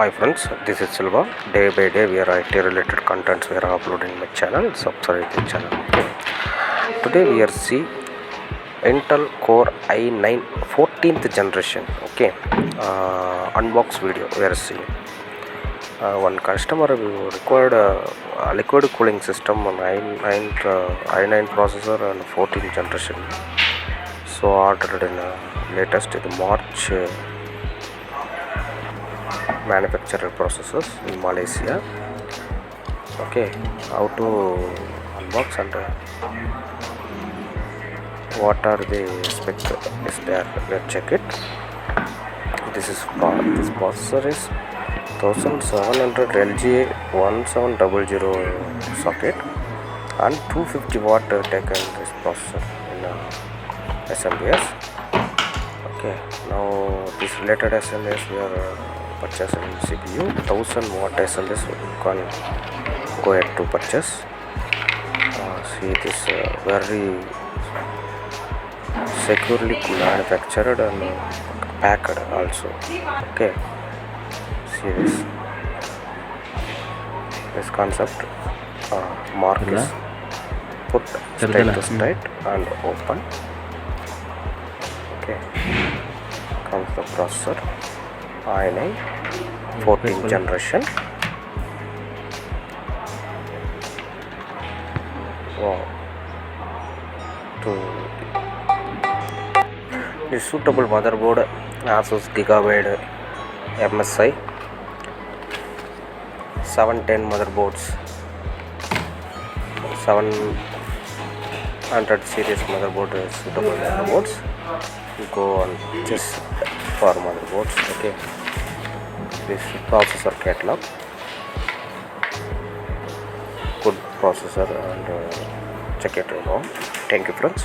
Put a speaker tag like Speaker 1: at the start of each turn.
Speaker 1: Hi friends, this is Silva. Day by day we are IT related contents we are uploading my channel. Subscribe the channel. Today we are see Intel Core i9 14th generation. Okay, unbox video we are seeing. One customer required a liquid cooling system on i9 processor and 14th generation. So ordered in latest in March. Manufacturer processes in Malaysia. Okay, how to unbox and what are the specs is there? Let's check it. This processor is 1700 LGA 1700 socket and 250 watt taken this processor in SMBS. Okay, now this related SMBS we are purchasing CPU 1000 watt SLS. You can go ahead to purchase. See this very securely manufactured and packed also. Okay, see this concept. Mark is put straight to straight and open. Okay, comes the processor i9 14th generation. Wow. The suitable motherboard asus gigabyte MSI 710 motherboards, 700 series motherboard is suitable motherboards. You go on just for motherboards. Okay, this processor catalog, good processor, and check it out. Thank you friends.